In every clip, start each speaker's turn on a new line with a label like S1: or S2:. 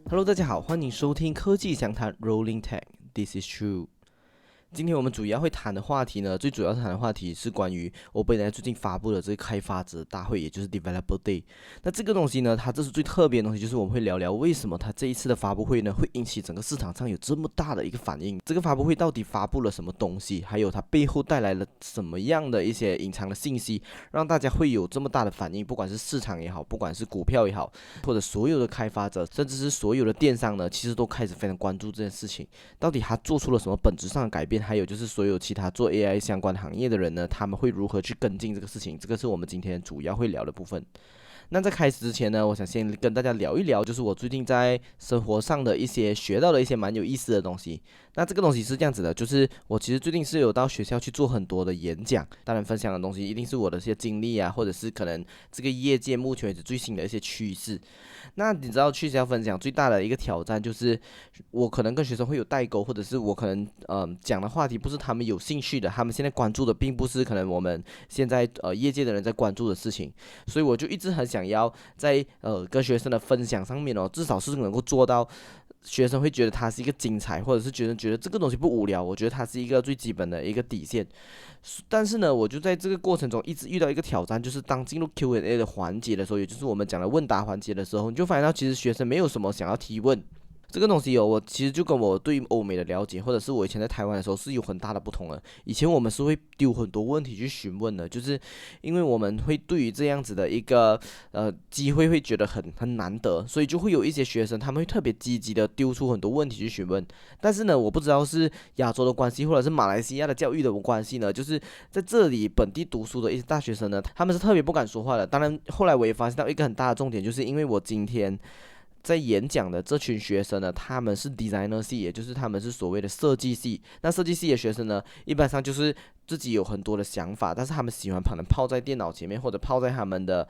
S1: Hello，大家好，欢迎收听科技详谈 Rolling Tech，This is True。今天我们主要会谈的话题呢，最主要谈的话题是关于 OpenAI 最近发布的这个开发者大会，也就是 Developer Day。那这个东西呢，它这是最特别的东西，就是我们会聊聊为什么它这一次的发布会呢，会引起整个市场上有这么大的一个反应。这个发布会到底发布了什么东西，还有它背后带来了什么样的一些隐藏的信息，让大家会有这么大的反应，不管是市场也好，不管是股票也好，或者所有的开发者，甚至是所有的电商呢，其实都开始非常关注这件事情。到底它做出了什么本质上的改变？还有就是所有其他做 AI 相关行业的人呢，他们会如何去跟进这个事情？这个是我们今天主要会聊的部分。那在开始之前呢，我想先跟大家聊一聊，就是我最近在生活上的一些学到的一些蛮有意思的东西。那这个东西是这样子的，就是我其实最近是有到学校去做很多的演讲，当然分享的东西一定是我的一些经历啊，或者是可能这个业界目前为止最新的一些趋势。那你知道去学校分享最大的一个挑战就是，我可能跟学生会有代沟，或者是我可能讲的话题不是他们有兴趣的，他们现在关注的并不是可能我们现在业界的人在关注的事情。所以我就一直很想要在跟学生的分享上面哦，至少是能够做到学生会觉得它是一个精彩，或者是觉得这个东西不无聊，我觉得它是一个最基本的一个底线。但是呢，我就在这个过程中一直遇到一个挑战，就是当进入 Q&A 的环节的时候，也就是我们讲的问答环节的时候，你就发现到其实学生没有什么想要提问。这个东西我其实就跟我对欧美的了解，或者是我以前在台湾的时候是有很大的不同的。以前我们是会丢很多问题去询问的，就是因为我们会对于这样子的一个机会会觉得很难得，所以就会有一些学生他们会特别积极的丢出很多问题去询问。但是呢，我不知道是亚洲的关系，或者是马来西亚的教育的关系呢，就是在这里本地读书的一些大学生呢，他们是特别不敢说话的。当然，后来我也发现到一个很大的重点，就是因为我今天在演讲的这群学生呢，他们是 designer 系，也就是他们是所谓的设计系。那设计系的学生呢，一般上就是自己有很多的想法，但是他们喜欢可能泡在电脑前面，或者泡在他们的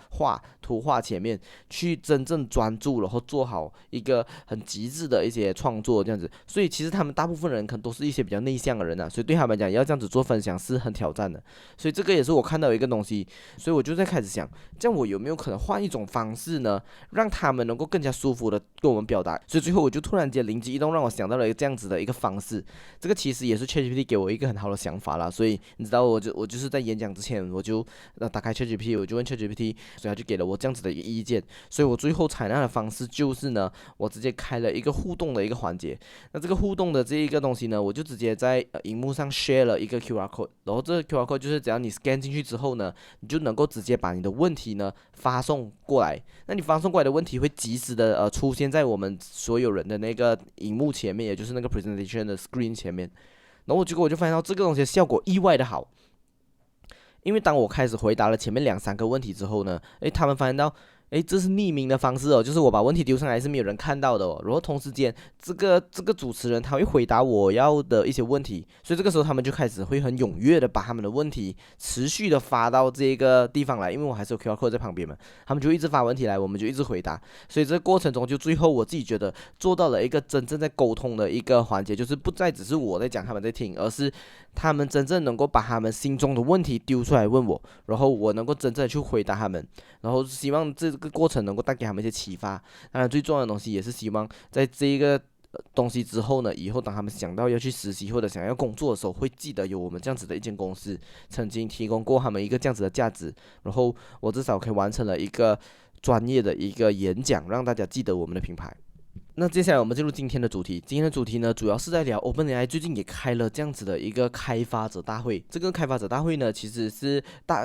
S1: 图画前面，去真正专注，然后做好一个很极致的一些创作这样子。所以其实他们大部分人可能都是一些比较内向的人啊，所以对他们讲要这样子做分享是很挑战的。所以这个也是我看到一个东西，所以我就在开始想，这样我有没有可能换一种方式呢？让他们能够更加舒服的跟我们表达。所以最后我就突然间灵机一动，让我想到了一个这样子的一个方式。这个其实也是 ChatGPT 给我一个很好的想法啦。所以你知道，我就是在演讲之前，我就打开 ChatGPT，我就问 ChatGPT，所以他就给了我这样子的一个意见。所以我最后采纳的方式就是呢，我直接开了一个互动的一个环节。那这个互动的这一个东西呢，我就直接在荧幕上 share 了一个 QR code，然后这个 QR code 就是只要你 scan 进去之后呢，你就能够直接把你的问题呢发送过来。那你发送过来的问题会及时的出现在我们所有人的那个荧幕前面，也就是那个 presentation 的 screen 前面。然后结果我就发现到这个东西的效果意外的好，因为当我开始回答了前面两三个问题之后呢，诶，他们发现到，诶，这是匿名的方式哦，就是我把问题丢上来是没有人看到的哦。然后同时间，这个主持人他会回答我要的一些问题，所以这个时候他们就开始会很踊跃的把他们的问题持续的发到这个地方来，因为我还是有 QR code 在旁边嘛，他们就一直发问题来，我们就一直回答。所以这个过程中，就最后我自己觉得做到了一个真正在沟通的一个环节，就是不再只是我在讲，他们在听，而是他们真正能够把他们心中的问题丢出来问我，然后我能够真正的去回答他们，然后希望这个过程能够带给他们一些启发。当然，最重要的东西也是希望在这一个东西之后呢，以后当他们想到要去实习或者想要工作的时候，会记得有我们这样子的一间公司曾经提供过他们一个这样子的价值，然后我至少可以完成了一个专业的一个演讲，让大家记得我们的品牌。那接下来我们进入今天的主题。今天的主题呢，主要是在聊 OpenAI 最近也开了这样子的一个开发者大会。这个开发者大会呢，其实是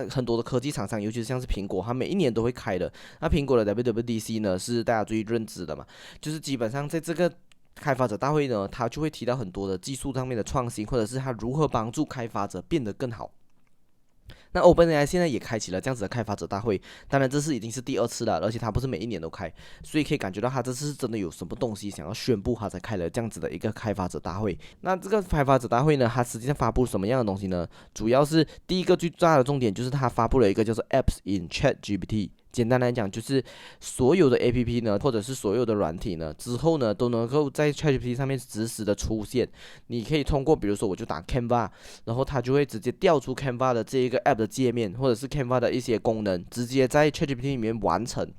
S1: 很多的科技厂商，尤其是像是苹果，它每一年都会开的。那苹果的 WWDC 呢，是大家最认知的嘛，就是基本上在这个开发者大会呢，它就会提到很多的技术上面的创新，或者是它如何帮助开发者变得更好。那 OpenAI 现在也开启了这样子的开发者大会，当然这次已经是第二次了，而且它不是每一年都开，所以可以感觉到它这次是真的有什么东西想要宣布，它才开了这样子的一个开发者大会。那这个开发者大会呢，它实际上发布什么样的东西呢？主要是第一个最大的重点就是它发布了一个叫做 Apps in ChatGPT。简单来讲，就是所有的 APP 呢，或者是所有的软体呢，之后呢，都能够在 ChatGPT 上面实时的出现。你可以通过，比如说我就打 Canva，然后它就会直接调出 Canva 的这一个 App 的界面，或者是 Canva 的一些功能，直接在 ChatGPT 里面完成。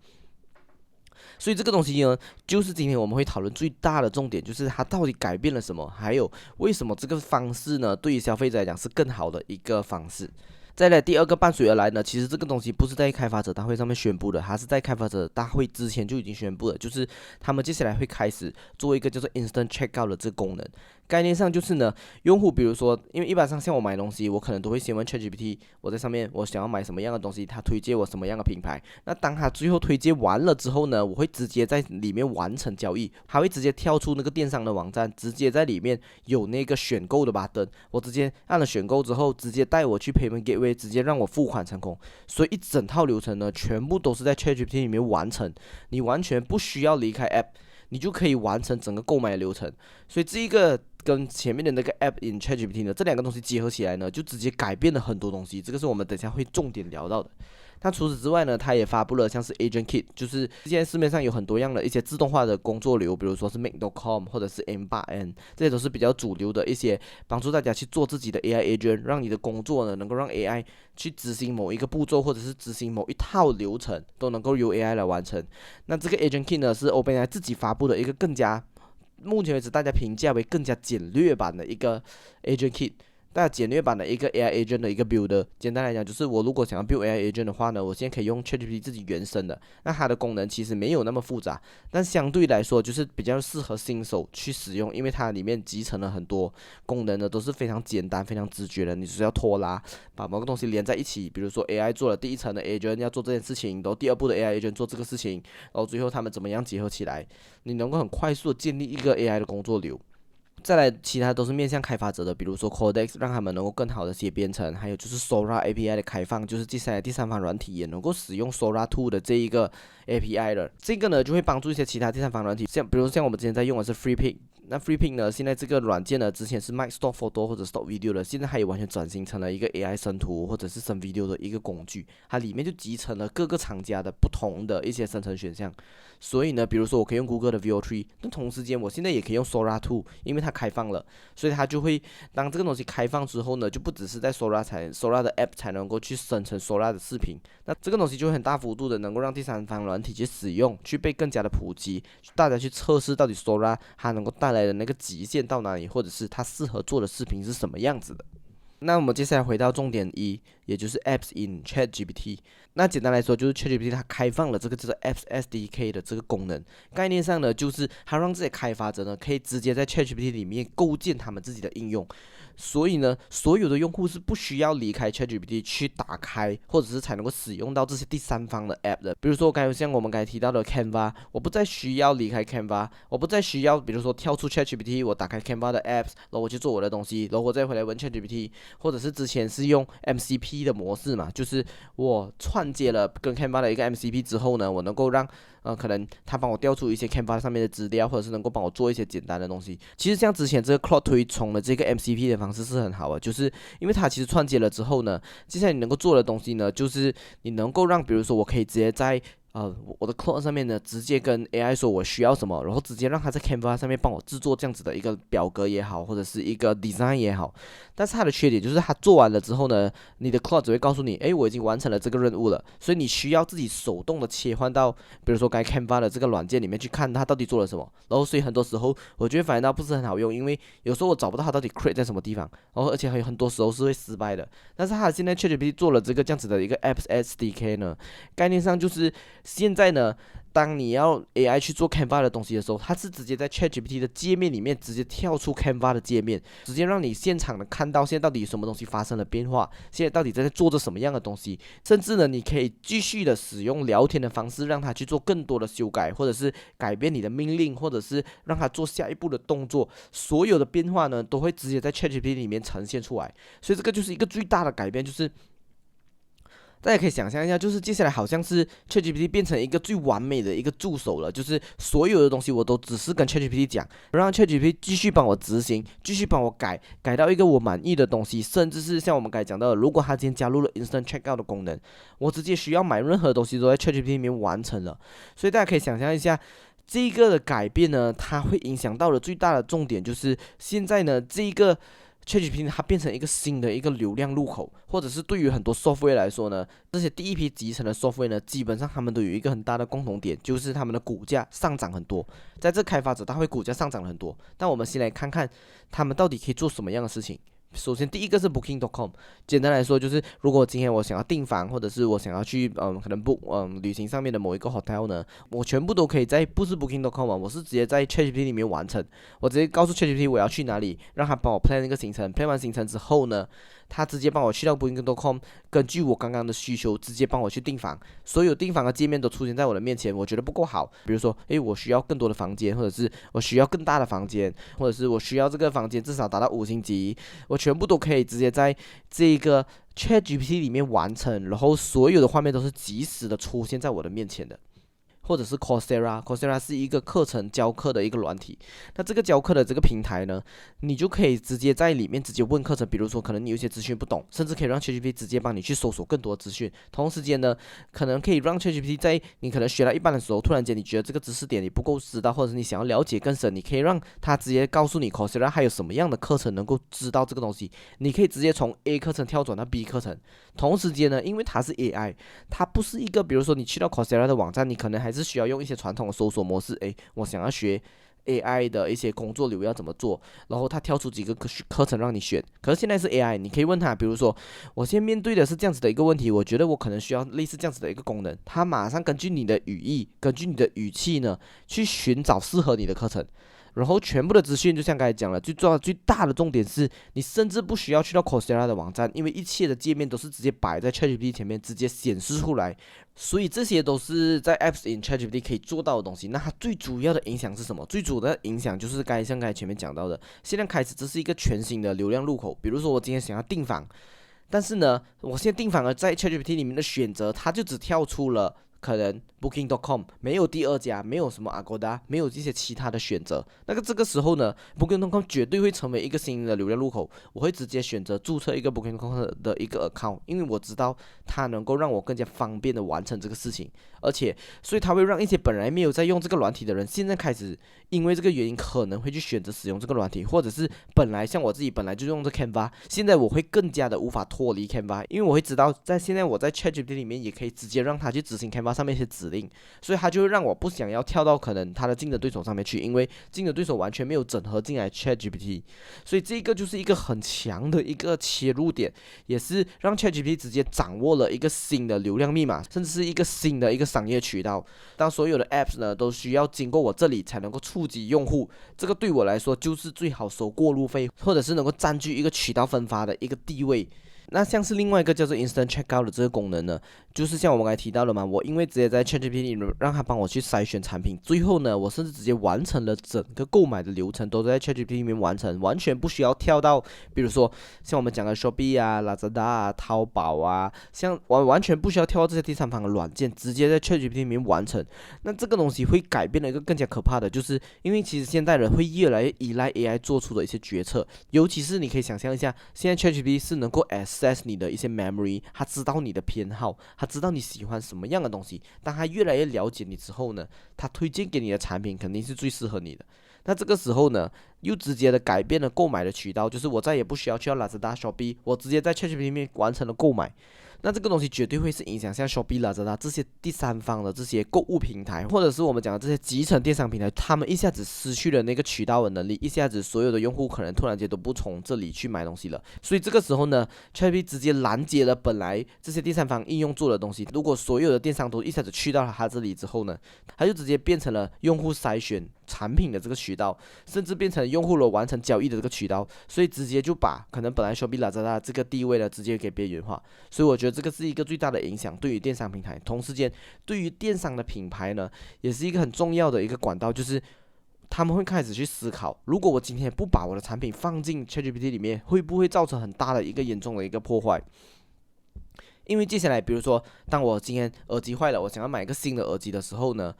S1: 所以这个东西呢，就是今天我们会讨论最大的重点，就是它到底改变了什么，还有为什么这个方式呢，对于消费者来讲是更好的一个方式。再来第二个伴随而来呢，其实这个东西不是在开发者大会上面宣布的，它是在开发者大会之前就已经宣布了，就是他们接下来会开始做一个叫做 Instant Checkout 的这个功能。概念上就是呢，用户比如说，因为一般上像我买东西，我可能都会先问 ChatGPT，我在上面我想要买什么样的东西，它推荐我什么样的品牌。那当它最后推荐完了之后呢，我会直接在里面完成交易，它会直接跳出那个电商的网站，直接在里面有那个选购的button，我直接按了选购之后，直接带我去 Payment Gateway，直接让我付款成功。所以一整套流程呢，全部都是在 ChatGPT 里面完成，你完全不需要离开 App，你就可以完成整个购买的流程。所以这一个跟前面的那个 App in ChatGPT 呢，这两个东西结合起来呢，就直接改变了很多东西。这个是我们等一下会重点聊到的。那除此之外呢，它也发布了像是 Agent Kit， 就是现在市面上有很多样的一些自动化的工作流，比如说是 Make.com 或者是 M8N， 这些都是比较主流的一些帮助大家去做自己的 AI Agent， 让你的工作呢能够让 AI 去执行某一个步骤，或者是执行某一套流程，都能够由 AI 来完成。那这个 Agent Kit 呢，是 OpenAI 自己发布的一个更加目前为止大家评价为更加简略版的一个 Agent Kit。大家简略版的一个 AI agent 的一个 builder， 简单来讲就是我如果想要 build AI agent 的话呢，我现在可以用 ChatGPT 自己原生的，那它的功能其实没有那么复杂，但相对来说就是比较适合新手去使用，因为它里面集成了很多功能呢，都是非常简单、非常直觉的，你只是要拖拉，把某个东西连在一起，比如说 AI 做了第一层的 agent 要做这件事情，然后第二步的 AI agent 做这个事情，然后最后他们怎么样结合起来，你能够很快速的建立一个 AI 的工作流。再来，其他都是面向开发者的，比如说 Codex， 让他们能够更好的写编程，还有就是 Sora API 的开放，就是接下来第三方软体也能够使用 Sora 2的这一个 API 了。这个呢就会帮助一些其他第三方软体，比如像我们之前在用的是 FreePic。那 FreePic 呢，现在这个软件呢，之前是卖 Stock Photo 或者 Stock Video 的，现在它也完全转型成了一个 AI 生图或者是生 video 的一个工具，它里面就集成了各个厂家的不同的一些生成选项。所以呢，比如说我可以用 Google 的 VO3， 但同时间我现在也可以用 Sora 2， 因为它开放了，所以它就会当这个东西开放之后呢，就不只是在 Sora 的 App 才能够去生成 Sora 的视频，那这个东西就会很大幅度的能够让第三方软体去使用，去被更加的普及，大家去测试到底 Sora 它能够带来的那个极限到哪里，或者是它适合做的视频是什么样子的。那我们接下来回到重点一，也就是 Apps in ChatGPT。那简单来说，就是 ChatGPT 它开放了这个叫做 Apps SDK 的这个功能。概念上呢，就是它让这些开发者呢，可以直接在 ChatGPT 里面构建他们自己的应用。所以呢，所有的用户是不需要离开 ChatGPT 去打开，或者是才能够使用到这些第三方的 App 的。比如说，像我们刚才提到的 Canva， 我不再需要离开 Canva， 我不再需要，比如说跳出 ChatGPT， 我打开 Canva 的 Apps， 然后我去做我的东西，然后我再回来问 ChatGPT， 或者是之前是用 MCP 的模式嘛，就是我串接了跟 Canva 的一个 MCP 之后呢，我能够让可能他帮我调出一些 Canva 上面的资料，或者是能够帮我做一些简单的东西。其实像之前这个 Claude 推崇的这个 MCP 的方式是很好的，就是因为它其实串接了之后呢，接下来你能够做的东西呢，就是你能够让，比如说我可以直接在我的 Claude 上面呢，直接跟 AI 说我需要什么，然后直接让它在 Canva 上面帮我制作这样子的一个表格也好，或者是一个 design 也好。但是它的缺点就是它做完了之后呢，你的 Claude 只会告诉你，我已经完成了这个任务了，所以你需要自己手动的切换到，比如说该 Canva 的这个软件里面去看它到底做了什么。然后所以很多时候我就会发现到不是很好用，因为有时候我找不到它到底 create 在什么地方，然后而且还有很多时候是会失败的。但是它现在 ChatGPT 做了这个这样子的一个 Apps SDK 呢，概念上就是现在呢，当你要 AI 去做 Canva 的东西的时候，它是直接在 ChatGPT 的界面里面直接跳出 Canva 的界面，直接让你现场的看到现在到底有什么东西发生了变化，现在到底在做着什么样的东西，甚至呢，你可以继续的使用聊天的方式，让它去做更多的修改，或者是改变你的命令，或者是让它做下一步的动作，所有的变化呢，都会直接在 ChatGPT 里面呈现出来。所以这个就是一个最大的改变，就是大家可以想象一下，就是接下来好像是 ChatGPT 变成一个最完美的一个助手了，就是所有的东西我都只是跟 ChatGPT 讲，让 ChatGPT 继续帮我执行，继续帮我改到一个我满意的东西，甚至是像我们刚才讲到的，如果它今天加入了 Instant Checkout 的功能，我直接需要买任何东西都在 ChatGPT 里面完成了。所以大家可以想象一下，这个的改变呢，它会影响到的最大的重点就是现在呢，这个 ChatGPT 它变成一个新的一个流量入口，或者是对于很多 software 来说呢，这些第一批集成的 software 呢，基本上他们都有一个很大的共同点，就是他们的股价上涨很多。在这开发者大会股价上涨了很多，但我们先来看看他们到底可以做什么样的事情。首先，第一个是 Booking.com，简单来说就是，如果今天我想要订房，或者是我想要去可能旅行上面的某一个 hotel 呢，我全部都可以在不是 Booking.com 我是直接在 ChatGPT 里面完成。我直接告诉 ChatGPT 我要去哪里，让他帮我 plan 那个行程，plan 完行程之后呢，他直接帮我去到 Booking.com，根据我刚刚的需求，直接帮我去订房。所有订房的界面都出现在我的面前，我觉得不够好。比如说，我需要更多的房间，或者是我需要更大的房间，或者是我需要这个房间至少达到5星级，我全部都可以直接在这个 ChatGPT 里面完成，然后所有的画面都是及时的出现在我的面前的。或者是 Coursera 是一个课程教课的一个软体。那这个教课的这个平台呢，你就可以直接在里面直接问课程，比如说可能你有些资讯不懂，甚至可以让 ChatGPT 直接帮你去搜索更多资讯。同时间呢，可能可以让 ChatGPT 在你可能学到一半的时候，突然间你觉得这个知识点你不够知道，或者是你想要了解更深，你可以让它直接告诉你 Coursera 还有什么样的课程能够知道这个东西，你可以直接从 A 课程跳转到 B 课程。同时间呢，因为它是 AI，它不是一个，比如说你去到 Coursera 的网站，你可能还是需要用一些传统的搜索模式。我想要学 AI 的一些工作流要怎么做，然后它跳出几个课程让你选。可是现在是 AI，你可以问他，比如说我现在面对的是这样子的一个问题，我觉得我可能需要类似这样子的一个功能，它马上根据你的语义，根据你的语气呢，去寻找适合你的课程。然后全部的资讯就像刚才讲了，最重要最大的重点是你甚至不需要去到 Coursera 的网站，因为一切的界面都是直接摆在 ChatGPT 前面，直接显示出来。所以这些都是在 Apps in ChatGPT 可以做到的东西。那它最主要的影响是什么？最主要的影响就是像刚才前面讲到的，现在开始这是一个全新的流量入口。比如说我今天想要订房，但是呢，我现在订房了，在 ChatGPT 里面的选择，它就只跳出了可能 Booking.com， 没有第二家，没有什么 Agoda， 没有这些其他的选择。这个时候呢， Booking.com 绝对会成为一个新的流量入口。我会直接选择注册一个 Booking.com 的一个 account， 因为我知道它能够让我更加方便的完成这个事情。而且，所以它会让一些本来没有在用这个软体的人，现在开始因为这个原因可能会去选择使用这个软体，或者是本来像我自己本来就用这 Canva， 现在我会更加的无法脱离 Canva， 因为我会知道现在我在 ChatGPT 里面也可以直接让它去执行 Canva 上面一些指令，所以它就会让我不想要跳到可能它的竞争对手上面去，因为竞争对手完全没有整合进来 ChatGPT， 所以这个就是一个很强的一个切入点，也是让 ChatGPT 直接掌握了一个新的流量密码，甚至是一个新的一个商业渠道。当所有的 Apps 呢都需要经过我这里才能够触及用户，这个对我来说就是最好收过路费，或者是能够占据一个渠道分发的一个地位。那像是另外一个叫做 Instant Checkout 的这个功能呢，就是像我们刚才提到的嘛，我因为直接在 ChatGPT 里让它帮我去筛选产品，最后呢，我甚至直接完成了整个购买的流程，都在 ChatGPT 里面完成，完全不需要跳到，比如说像我们讲的 Shopee 啊、Lazada 啊、淘宝啊，像完全不需要跳到这些第三方的软件，直接在 ChatGPT 里面完成。那这个东西会改变了一个更加可怕的，就是因为其实现代人会越来越依赖 AI 做出的一些决策，尤其是你可以想象一下，现在 ChatGPT 是能够 access 你的一些 memory， 它知道你的偏好，它知道你喜欢什么样的东西。当它越来越了解你之后呢，它推荐给你的产品肯定是最适合你的。那这个时候呢，又直接的改变了购买的渠道，就是我再也不需要去到 Lazada、Shopee， 我直接在 ChatGPT 里面完成了购买。那这个东西绝对会是影响像 Shopee、Lazada 这些第三方的这些购物平台，或者是我们讲的这些集成电商平台，他们一下子失去了那个渠道的能力，一下子所有的用户可能突然间都不从这里去买东西了。所以这个时候呢 ，ChatGPT 直接拦截了本来这些第三方应用做的东西。如果所有的电商都一下子去到了它这里之后呢，它就直接变成了用户筛选产品的这个渠道，甚至变成用户了完成交易的这个渠道，所以直接就把可能本来 Shopee、Lazada 这个地位呢，直接给边缘化。所以我觉得这个是一个最大的影响，对于电商平台，同时间对于电商的品牌呢，也是一个很重要的一个管道，就是他们会开始去思考，如果我今天不把我的产品放进 ChatGPT 里面，会不会造成很大的一个严重的一个破坏？因为接下来，比如说，当我今天耳机坏了，我想要买一个新的耳机的时候呢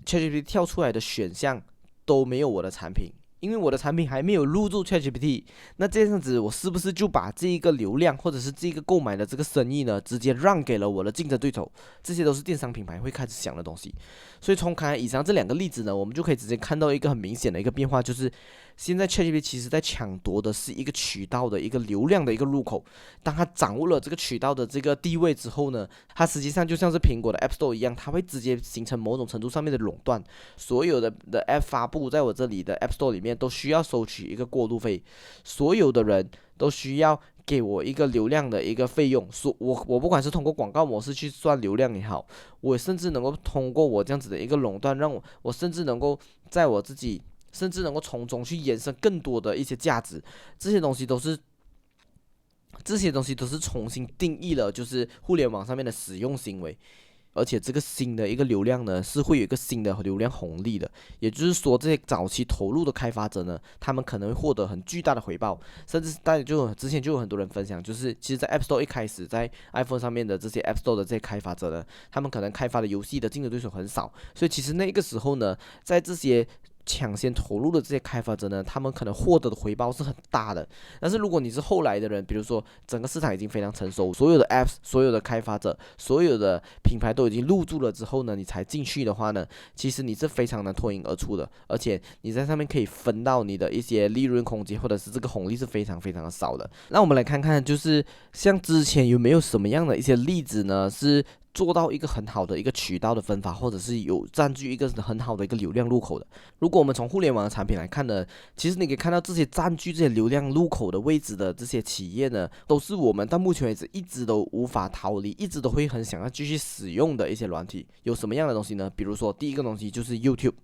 S1: ，ChatGPT 跳出来的选项都没有我的产品，因为我的产品还没有入驻 ChatGPT。那这样子，我是不是就把这一个流量或者是这个购买的这个生意呢，直接让给了我的竞争对手？这些都是电商品牌会开始想的东西。所以从刚才以上这两个例子呢，我们就可以直接看到一个很明显的一个变化，就是现在 ChatGPT 其实在抢夺的是一个渠道的一个流量的一个入口。当它掌握了这个渠道的这个地位之后呢，它实际上就像是苹果的 App Store 一样，它会直接形成某种程度上面的垄断。所有的 App 发布在我这里的 App Store 里面都需要收取一个过路费，所有的人都需要给我一个流量的一个费用。我不管是通过广告模式去算流量也好，我甚至能够通过我这样子的一个垄断，让我甚至能够在我自己甚至能够从中去延伸更多的一些价值。这些东西都是重新定义了，就是互联网上面的使用行为。而且这个新的一个流量呢，是会有一个新的流量红利的，也就是说，这些早期投入的开发者呢，他们可能会获得很巨大的回报，甚至大家之前就有很多人分享，就是其实，在 App Store 一开始，在 iPhone 上面的这些 App Store 的这些开发者呢，他们可能开发的游戏的竞争对手很少，所以其实那个时候呢，在这些抢先投入的这些开发者呢，他们可能获得的回报是很大的。但是如果你是后来的人，比如说整个市场已经非常成熟，所有的 Apps、所有的开发者、所有的品牌都已经入驻了之后呢，你才进去的话呢，其实你是非常难脱颖而出的，而且你在上面可以分到你的一些利润空间，或者是这个红利是非常非常的少的。那我们来看看，就是像之前有没有什么样的一些例子呢？是做到一个很好的一个渠道的分法，或者是有占据一个很好的一个流量入口的。如果我们从互联网的产品来看呢，其实你可以看到这些占据这些流量入口的位置的这些企业呢，都是我们到目前为止一直都无法逃离，一直都会很想要继续使用的一些软体。有什么样的东西呢？比如说第一个东西就是 YouTube。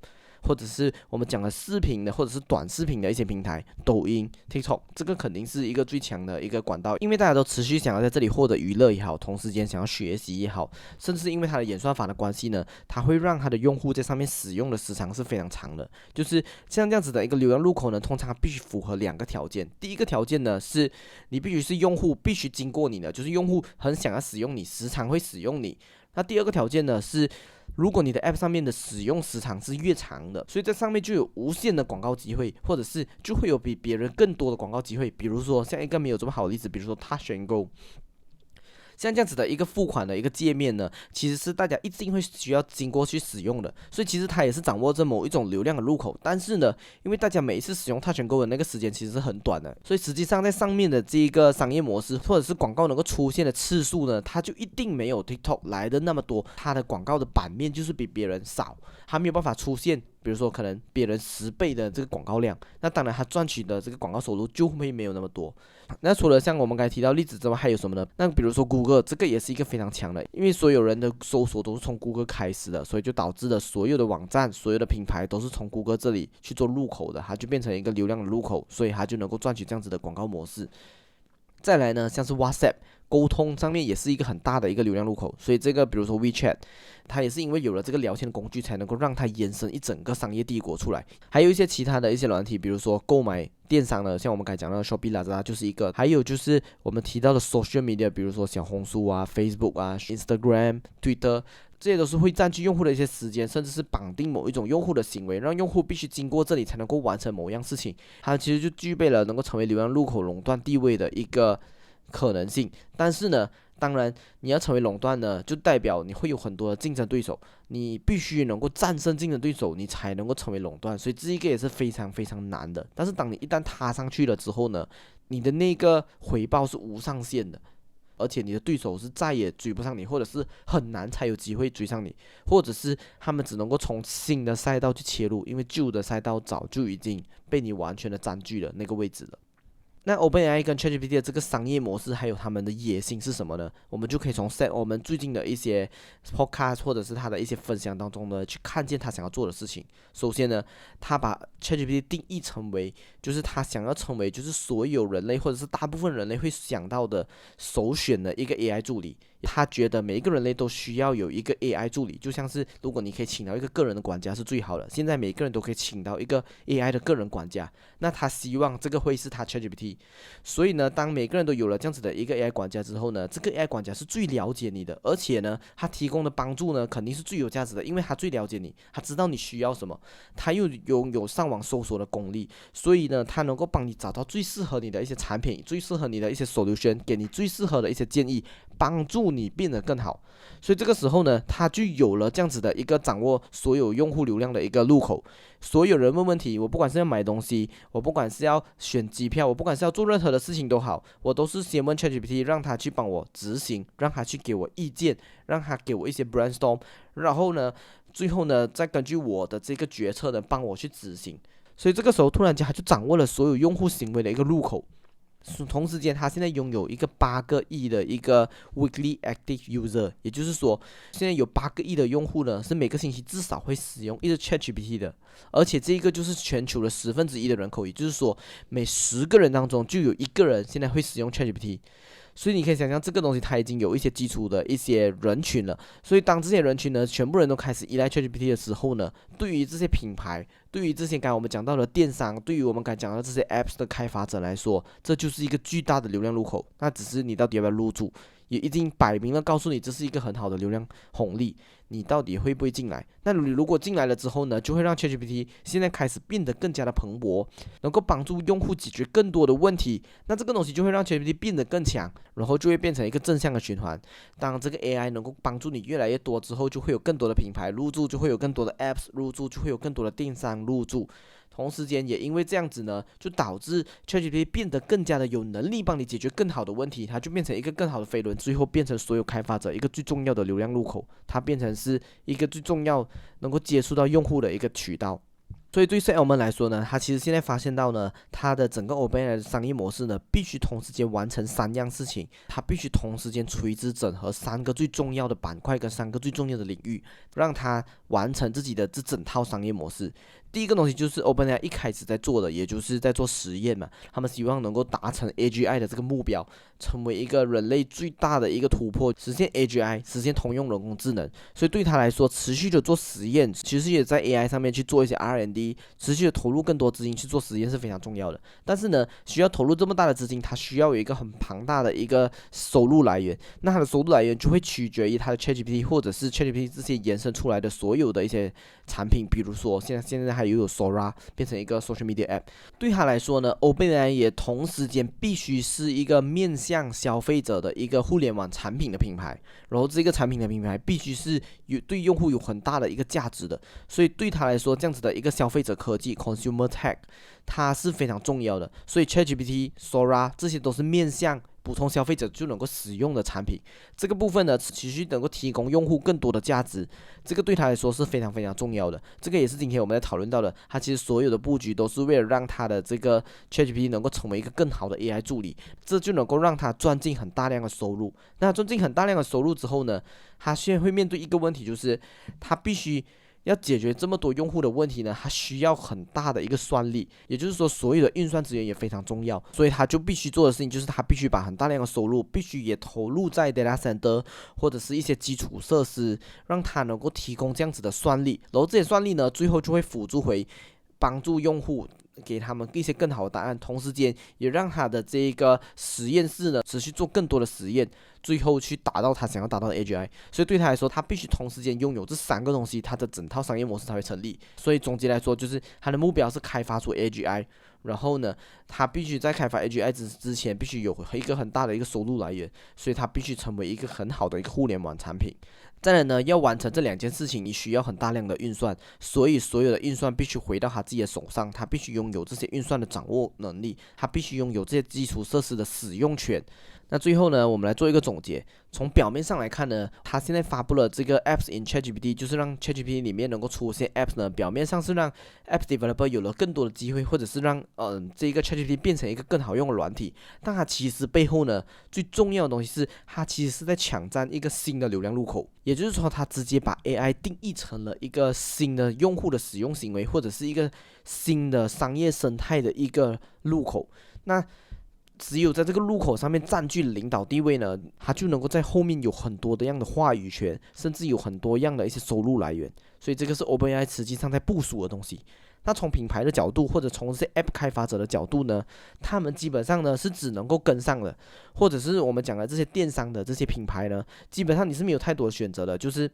S1: 或者是我们讲的视频的，或者是短视频的一些平台，抖音、TikTok， 这个肯定是一个最强的一个管道，因为大家都持续想要在这里获得娱乐也好，同时间想要学习也好，甚至是因为它的演算法的关系呢，它会让它的用户在上面使用的时长是非常长的。就是像这样子的一个流量入口呢，通常必须符合两个条件。第一个条件呢，是你必须是用户必须经过你的，就是用户很想要使用你，时常会使用你。那第二个条件呢是，如果你的 App 上面的使用时长是越长的，所以在上面就有无限的广告机会，或者是就会有比别人更多的广告机会。比如说像一个没有这么好的例子，比如说 Touch and Go。像这样子的一个付款的一个界面呢，其实是大家一定会需要经过去使用的，所以其实它也是掌握着某一种流量的入口。但是呢，因为大家每一次使用 Touch and Go 的那个时间其实是很短的，所以实际上在上面的这一个商业模式或者是广告能够出现的次数呢，它就一定没有 TikTok 来的那么多，它的广告的版面就是比别人少，它没有办法出现。比如说，可能别人10倍的这个广告量，那当然他赚取的这个广告收入就会没有那么多。那除了像我们刚才提到例子之外，还有什么呢？那比如说 Google， 这个也是一个非常强的，因为所有人的搜索都是从 Google 开始的，所以就导致了所有的网站、所有的品牌都是从 Google 这里去做入口的，它就变成一个流量的入口，所以它就能够赚取这样子的广告模式。再来呢，像是 WhatsApp。沟通上面也是一个很大的一个流量入口，所以这个比如说 WeChat， 它也是因为有了这个聊天的工具，才能够让它延伸一整个商业帝国出来。还有一些其他的一些软体，比如说购买电商的，像我们刚才讲到的 Shopee、Lazada 就是一个，还有就是我们提到的 social media， 比如说小红书啊、Facebook 啊、Instagram、Twitter。这些都是会占据用户的一些时间，甚至是绑定某一种用户的行为，让用户必须经过这里才能够完成某样事情。它其实就具备了能够成为流量入口垄断地位的一个可能性。但是呢，当然你要成为垄断呢，就代表你会有很多的竞争对手，你必须能够战胜竞争对手，你才能够成为垄断。所以这一个也是非常非常难的。但是当你一旦踏上去了之后呢，你的那个回报是无上限的。而且你的对手是再也追不上你，或者是很难才有机会追上你，或者是他们只能够从新的赛道去切入，因为旧的赛道早就已经被你完全的占据了那个位置了。那 OpenAI 跟 ChatGPT 的这个商业模式，还有他们的野心是什么呢？我们就可以从我们最近的一些 podcast 或者是他的一些分享当中呢，去看见他想要做的事情。首先呢，他把 ChatGPT 定义成为，就是他想要成为，就是所有人类或者是大部分人类会想到的首选的一个 AI 助理。他觉得每一个人类都需要有一个 AI 助理，就像是如果你可以请到一个个人的管家是最好的。现在每个人都可以请到一个 AI 的个人管家，那他希望这个会是他 ChatGPT。所以呢，当每个人都有了这样子的一个 AI 管家之后呢，这个 AI 管家是最了解你的，而且呢，他提供的帮助呢肯定是最有价值的，因为他最了解你，他知道你需要什么，他又拥有上网搜索的功力，所以呢，他能够帮你找到最适合你的一些产品，最适合你的一些 solution， 给你最适合的一些建议。帮助你变得更好。所以这个时候呢，它就有了这样子的一个掌握所有用户流量的一个入口。所有人问问题，我不管是要买东西，我不管是要选机票，我不管是要做任何的事情都好，我都是先问 ChatGPT， 让他去帮我执行，让他去给我意见，让他给我一些 brainstorm， 然后呢，最后呢，再根据我的这个决策呢，帮我去执行。所以这个时候突然间他就掌握了所有用户行为的一个入口。同时间，他现在拥有一个8个亿的一个 weekly active user， 也就是说，现在有8个亿的用户呢，是每个星期至少会使用一个 ChatGPT 的，而且这个就是全球的1/10的人口，也就是说，每10个人当中就有1个人现在会使用 ChatGPT。所以你可以想象，这个东西它已经有一些基础的一些人群了。所以当这些人群呢，全部人都开始依赖 ChatGPT 的时候呢，对于这些品牌，对于这些刚才我们讲到的电商，对于我们刚才讲到这些 Apps 的开发者来说，这就是一个巨大的流量入口。那只是你到底要不要入驻，也已经摆明了告诉你，这是一个很好的流量红利。你到底会不会进来？那你如果进来了之后呢，就会让 ChatGPT 现在开始变得更加的蓬勃，能够帮助用户解决更多的问题。那这个东西就会让 ChatGPT 变得更强，然后就会变成一个正向的循环。当这个 AI 能够帮助你越来越多之后，就会有更多的品牌入驻，就会有更多的 Apps 入驻，就会有更多的电商入驻。同时间也因为这样子呢，就导致 ChatGPT 变得更加的有能力帮你解决更好的问题，它就变成一个更好的飞轮，最后变成所有开发者一个最重要的流量入口，它变成是一个最重要能够接触到用户的一个渠道。所以对 Salmon 来说呢，他其实现在发现到呢，他的整个 OpenAI 的商业模式呢，必须同时间完成3样事情，他必须同时间垂直整合3个最重要的板块跟3个最重要的领域，让他完成自己的这整套商业模式。第一个东西就是 OpenAI 一开始在做的，也就是在做实验嘛，他们希望能够达成 AGI 的这个目标，成为一个人类最大的一个突破，实现 AGI， 实现通用人工智能。所以对他来说，持续的做实验，其实也在 AI 上面去做一些 R&D， 持续的投入更多资金去做实验是非常重要的。但是呢，需要投入这么大的资金，它需要有一个很庞大的一个收入来源。那它的收入来源就会取决于它的 ChatGPT 或者是 ChatGPT 这些延伸出来的所有的一些产品，比如说现在还有 Sora 变成一个 social media app。对他来说呢 ，OpenAI 也同时间必须是一个面向消费者的一个互联网产品的品牌，然后这个产品的品牌必须是对用户有很大的一个价值的。所以对他来说，这样子的一个消费者科技 consumer tech， 它是非常重要的。所以 ChatGPT、Sora 这些都是面向普通消费者就能够使用的产品，这个部分呢，持续能够提供用户更多的价值，这个对他来说是非常非常重要的。这个也是今天我们在讨论到的，他其实所有的布局都是为了让他的这个 ChatGPT 能够成为一个更好的 AI 助理，这就能够让他赚进很大量的收入。那赚进很大量的收入之后呢，他现在会面对一个问题，就是他必须要解决这么多用户的问题呢，它需要很大的一个算力，也就是说，所有的运算资源也非常重要，所以他就必须做的事情就是，他必须把很大量的收入必须也投入在 data center 或者是一些基础设施，让它能够提供这样子的算力，然后这些算力呢，最后就会辅助回帮助用户。给他们一些更好的答案，同时间也让他的这个实验室呢持续做更多的实验，最后去达到他想要达到的 AGI。所以对他来说，他必须同时间拥有这3个东西，他的整套商业模式才会成立。所以总结来说，就是他的目标是开发出 AGI， 然后呢，他必须在开发 AGI 之前，必须有一个很大的一个收入来源，所以他必须成为一个很好的一个互联网产品。再来呢，要完成这2件事情，你需要很大量的运算，所以所有的运算必须回到他自己的手上，他必须拥有这些运算的掌握能力，他必须拥有这些基础设施的使用权。那最后呢，我们来做一个总结。从表面上来看呢，它现在发布了这个 Apps in ChatGPT， 就是让 ChatGPT 里面能够出现 Apps 呢，表面上是让 App Developer 有了更多的机会，或者是让这个 ChatGPT 变成一个更好用的软体。但它其实背后呢，最重要的东西是，它其实是在抢占一个新的流量入口。也就是说，它直接把 AI 定义成了一个新的用户的使用行为，或者是一个新的商业生态的一个入口。那只有在这个路口上面占据领导地位呢，他就能够在后面有很多的样的话语权，甚至有很多样的一些收入来源。所以这个是 OpenAI 实际上在部署的东西。那从品牌的角度，或者从这些 App 开发者的角度呢，他们基本上呢是只能够跟上的，或者是我们讲的这些电商的这些品牌呢，基本上你是没有太多的选择的，就是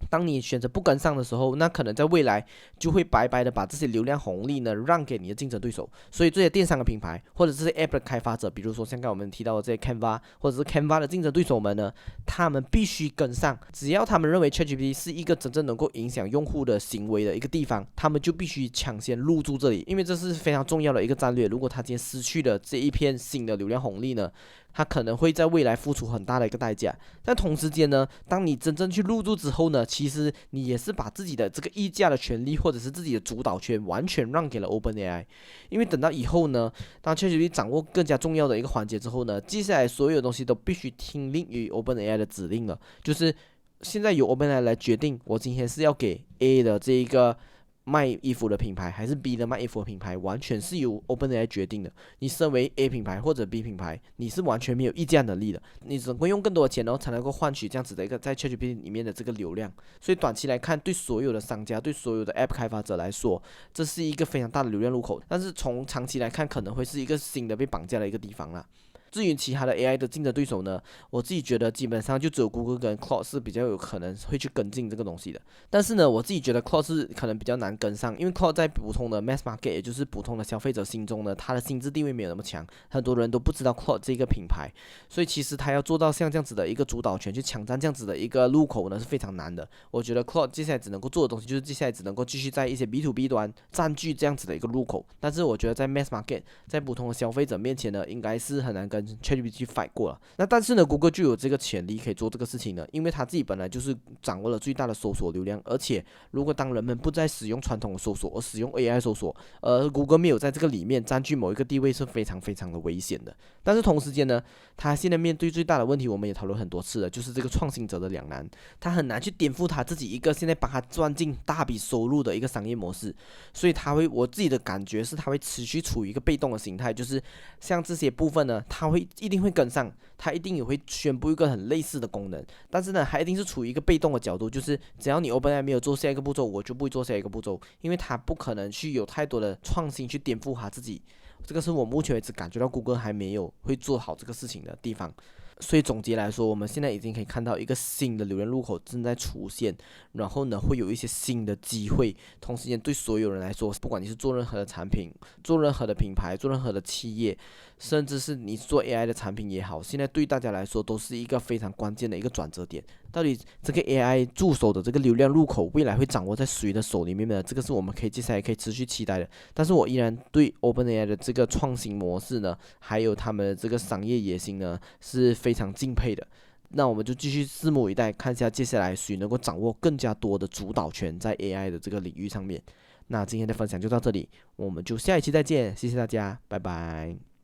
S1: 当你选择不跟上的时候，那可能在未来就会白白的把这些流量红利呢让给你的竞争对手。所以这些电商的品牌或者这些 App 的开发者，比如说像刚才我们提到的这些 Canva 或者是 Canva 的竞争对手们呢，他们必须跟上。只要他们认为 ChatGPT 是一个真正能够影响用户的行为的一个地方，他们就必须抢先入驻这里，因为这是非常重要的一个战略。如果他今天失去了这一片新的流量红利呢，他可能会在未来付出很大的一个代价。但同时间呢，当你真正去入驻之后呢，其实你也是把自己的这个议价的权利或者是自己的主导权完全让给了 OpenAI。因为等到以后呢，当 ChatGPT 掌握更加重要的一个环节之后呢，接下来所有东西都必须听令于 OpenAI 的指令了，就是现在由 OpenAI 来决定，我今天是要给 A 的这一个卖衣服的品牌还是 B 的卖衣服的品牌，完全是由 OpenAI 决定的。你身为 A 品牌或者 B 品牌，你是完全没有议价能力的，你只能够用更多的钱才能够换取这样子的一个在 ChatGPT 里面的这个流量。所以短期来看，对所有的商家、对所有的 App 开发者来说，这是一个非常大的流量入口。但是从长期来看，可能会是一个新的被绑架的一个地方啦。至于其他的 AI 的竞争对手呢，我自己觉得基本上就只有 Google 跟 Claude 是比较有可能会去跟进这个东西的。但是呢，我自己觉得 Claude 是可能比较难跟上，因为 Claude 在普通的 mass market， 也就是普通的消费者心中呢，它的心智地位没有那么强，很多人都不知道 Claude 这个品牌，所以其实它要做到像这样子的一个主导权去抢占这样子的一个入口呢，是非常难的。我觉得 Claude 接下来只能够做的东西，就是接下来只能够继续在一些 B to B 端占据这样子的一个入口，但是我觉得在 mass market， 在普通的消费者面前呢，应该是很难跟 ChatGPT fight 过了。那但是呢 ，Google 就有这个潜力可以做这个事情呢，因为它自己本来就是掌握了最大的搜索流量，而且如果当人们不再使用传统的搜索，而使用 AI 搜索，而 Google 没有在这个里面占据某一个地位，是非常非常的危险的。但是同时间呢，它现在面对最大的问题，我们也讨论很多次了，就是这个创新者的两难，他很难去颠覆他自己一个现在帮他赚进大笔收入的一个商业模式，所以我自己的感觉是，他会持续处于一个被动的形态，就是像这些部分呢，他一定会跟上，他一定也会宣布一个很类似的功能，但是呢，还一定是处于一个被动的角度，就是只要你 OpenAI 没有做下一个步骤，我就不会做下一个步骤，因为他不可能去有太多的创新去颠覆他自己。这个是我目前为止感觉到谷歌还没有会做好这个事情的地方。所以总结来说，我们现在已经可以看到一个新的流量入口正在出现，然后呢，会有一些新的机会。同时间对所有人来说，不管你是做任何的产品、做任何的品牌、做任何的企业，甚至是你做 AI 的产品也好，现在对大家来说都是一个非常关键的一个转折点。到底这个 AI 助手的这个流量入口未来会掌握在谁的手里面呢？这个是我们可以接下来可以持续期待的。但是我依然对 OpenAI 的这个创新模式呢，还有他们的这个商业野心呢，是非常敬佩的。那我们就继续拭目以待，看一下接下来谁能够掌握更加多的主导权在 AI 的这个领域上面。那今天的分享就到这里，我们就下一期再见，谢谢大家，拜拜。